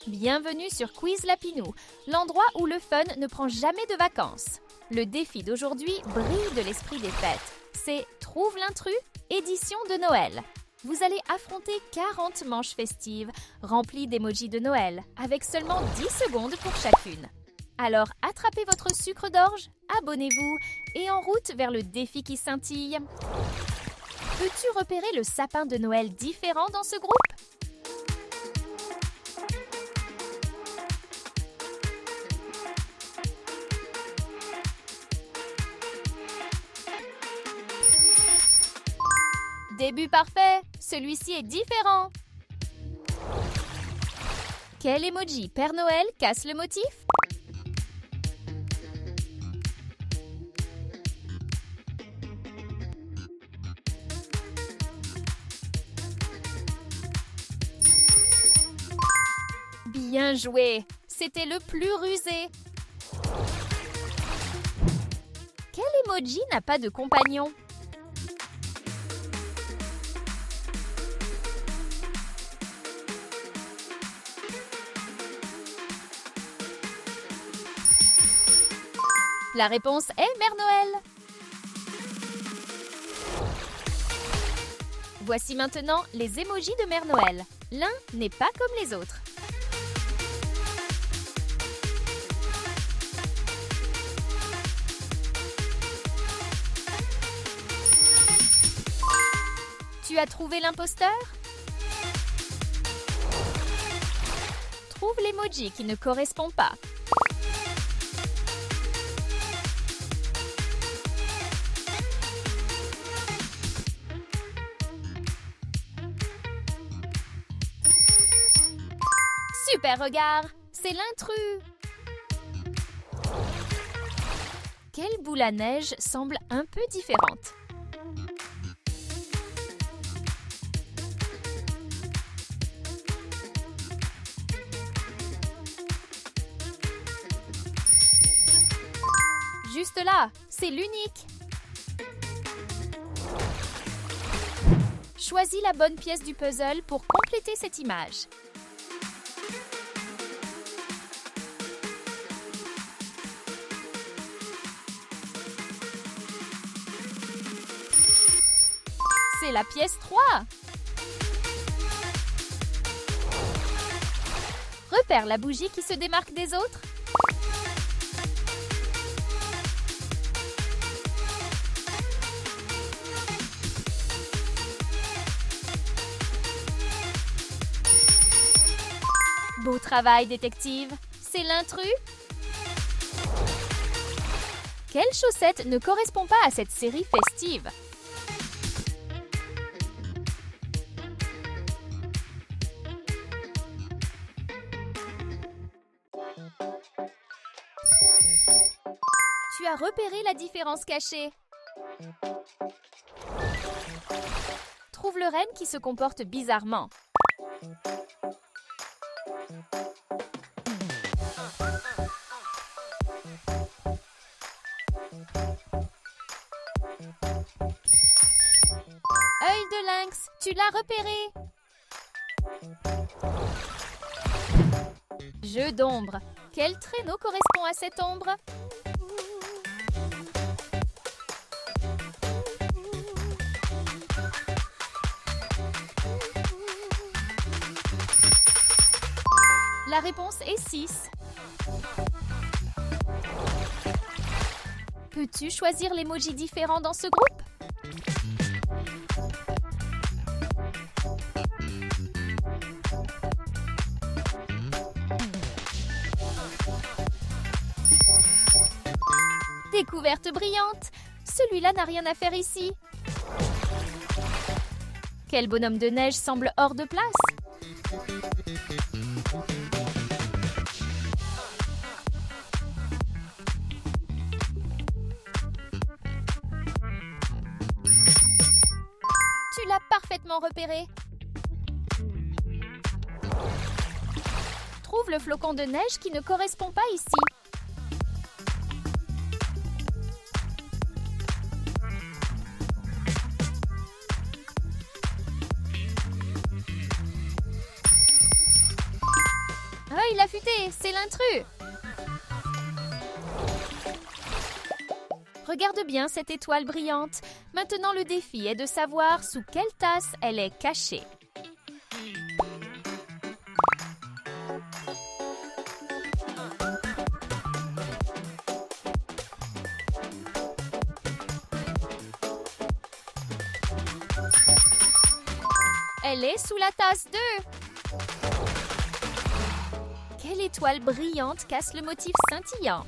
Bienvenue sur Quiz Lapinou, l'endroit où le fun ne prend jamais de vacances. Le défi d'aujourd'hui brille de l'esprit des fêtes. C'est Trouve l'intrus, édition de Noël. Vous allez affronter 40 manches festives, remplies d'émojis de Noël, avec seulement 10 secondes pour chacune. Alors attrapez votre sucre d'orge, abonnez-vous et en route vers le défi qui scintille. Peux-tu repérer le sapin de Noël différent dans ce groupe ? Début parfait, celui-ci est différent. Quel emoji Père Noël casse le motif ? Bien joué, c'était le plus rusé. Quel emoji n'a pas de compagnon ? La réponse est Mère Noël. Voici maintenant les émojis de Mère Noël. L'un n'est pas comme les autres. Tu as trouvé l'imposteur ? Trouve l'emoji qui ne correspond pas. Super regard, c'est l'intrus. Quelle boule à neige semble un peu différente. Juste là, c'est l'unique. Choisis la bonne pièce du puzzle pour compléter cette image. C'est la pièce 3. Repère la bougie qui se démarque des autres. Beau travail, détective. C'est l'intrus. Quelle chaussette ne correspond pas à cette série festive ? Tu as repéré la différence cachée. Trouve le renne qui se comporte bizarrement. Œil de lynx, tu l'as repéré. Jeu d'ombre. Quel traîneau correspond à cette ombre ? La réponse est 6. Peux-tu choisir l'emoji différent dans ce groupe ? Découverte brillante! Celui-là n'a rien à faire ici. Quel bonhomme de neige semble hors de place? Tu l'as parfaitement repéré. Trouve le flocon de neige qui ne correspond pas ici. il l'a futé, c'est l'intrus! Regarde bien cette étoile brillante. Maintenant, le défi est de savoir sous quelle tasse elle est cachée. Elle est sous la tasse 2. Quelle étoile brillante casse le motif scintillant?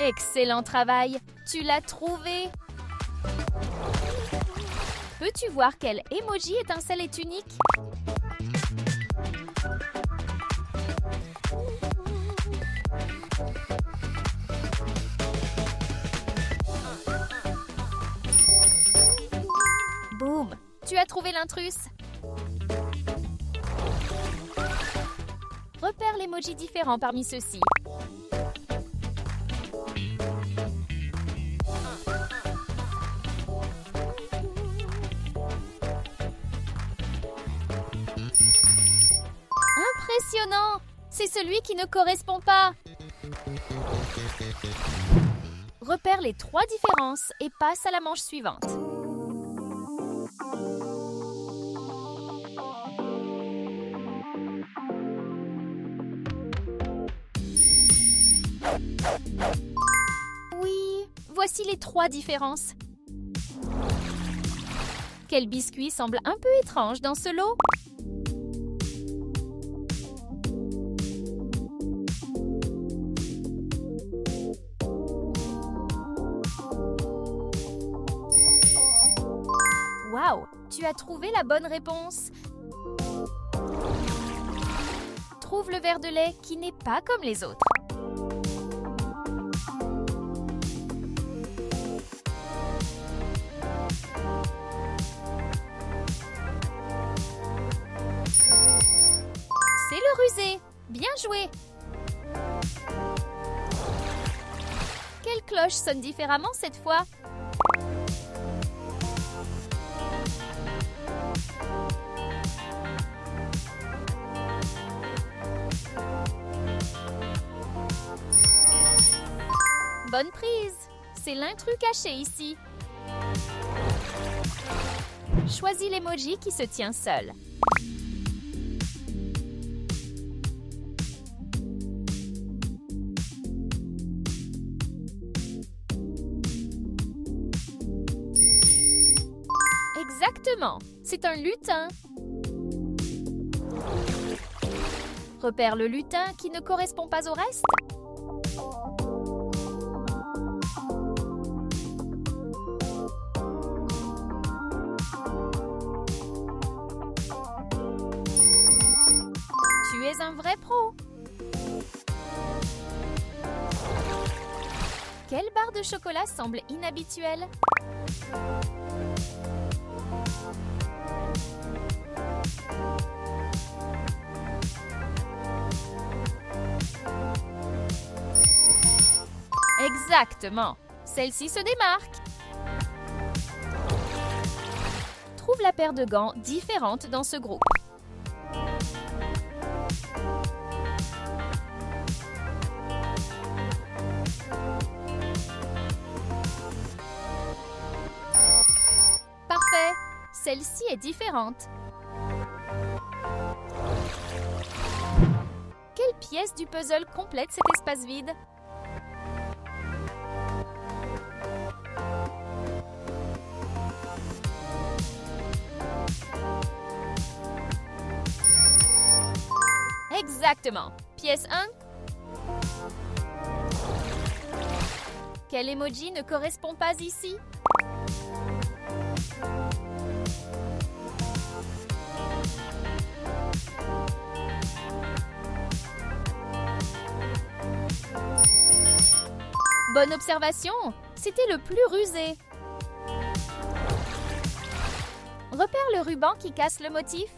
Excellent travail! Tu l'as trouvé! Peux-tu voir quel emoji étincelle est unique? Boum! Tu as trouvé l'intrus! Repère l'emoji différent parmi ceux-ci. Impressionnant! C'est celui qui ne correspond pas. Repère les 3 différences et passe à la manche suivante. Oui, voici les 3 différences. Quel biscuit semble un peu étrange dans ce lot? Waouh, tu as trouvé la bonne réponse. Trouve le verre de lait qui n'est pas comme les autres. C'est le rusé. Bien joué. Quelle cloche sonne différemment cette fois? Bonne prise! C'est l'intrus caché ici. Choisis l'emoji qui se tient seul. Exactement! C'est un lutin. Repère le lutin qui ne correspond pas au reste. Tu es un vrai pro. Quelle barre de chocolat semble inhabituelle? Exactement. Celle-ci se démarque. Trouve la paire de gants différente dans ce groupe. Parfait. Celle-ci est différente. Quelle pièce du puzzle complète cet espace vide? Exactement. Pièce 1. Quel emoji ne correspond pas ici? Bonne observation. C'était le plus rusé. Repère le ruban qui casse le motif.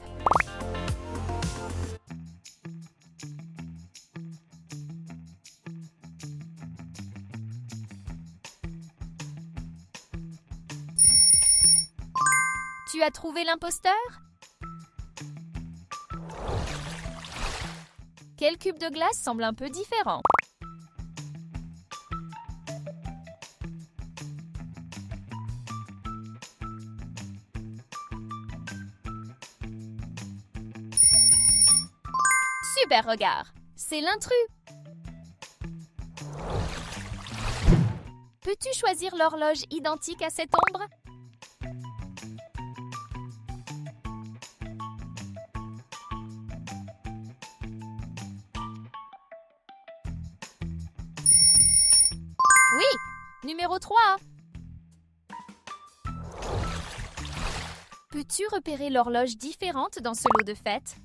Tu as trouvé l'imposteur? Quel cube de glace semble un peu différent? Super regard! C'est l'intrus! Peux-tu choisir l'horloge identique à cette ombre? Oui! Numéro 3! Peux-tu repérer l'horloge différente dans ce lot de fête?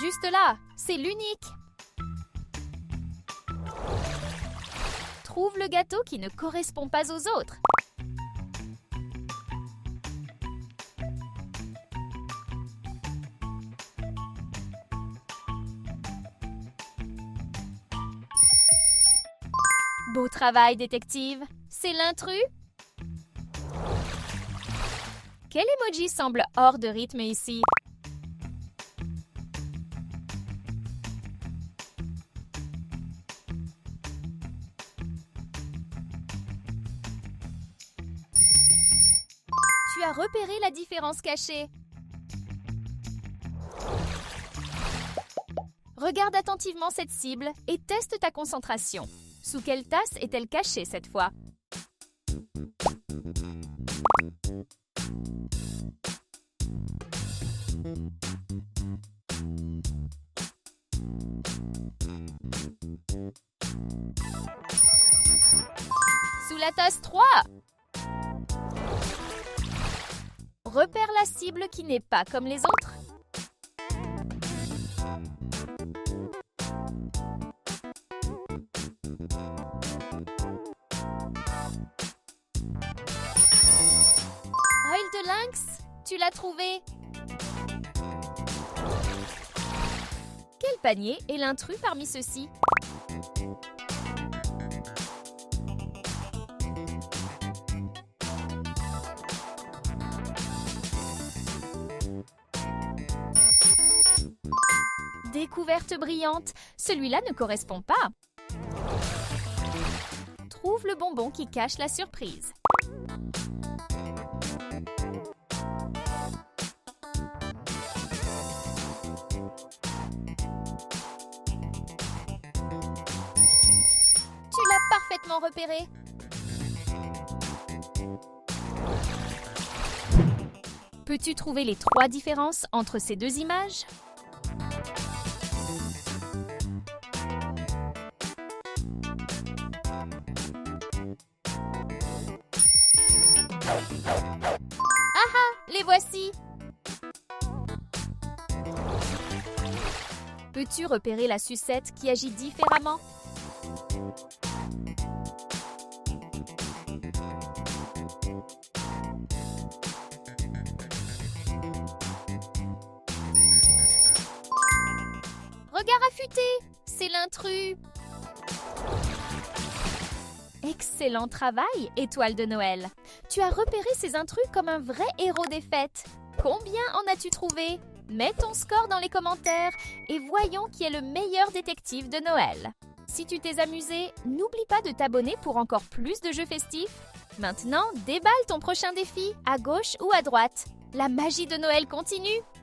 Juste là, c'est l'unique. Trouve le gâteau qui ne correspond pas aux autres. Beau travail, détective. C'est l'intrus? Quel emoji semble hors de rythme ici? Tu as repéré la différence cachée. Regarde attentivement cette cible et teste ta concentration. Sous quelle tasse est-elle cachée cette fois? Sous la tasse 3. Repère la cible qui n'est pas comme les autres. Œil de lynx, tu l'as trouvé. Quel panier est l'intrus parmi ceux-ci? Découverte brillante, celui-là ne correspond pas. Trouve le bonbon qui cache la surprise. Tu l'as parfaitement repéré. Peux-tu trouver les 3 différences entre ces 2 images? Ah ah, les voici! Peux-tu repérer la sucette qui agit différemment? Regard affûté, c'est l'intrus! Excellent travail, étoile de Noël! Tu as repéré ces intrus comme un vrai héros des fêtes. Combien en as-tu trouvé? Mets ton score dans les commentaires et voyons qui est le meilleur détective de Noël. Si tu t'es amusé, n'oublie pas de t'abonner pour encore plus de jeux festifs. Maintenant, déballe ton prochain défi, à gauche ou à droite. La magie de Noël continue!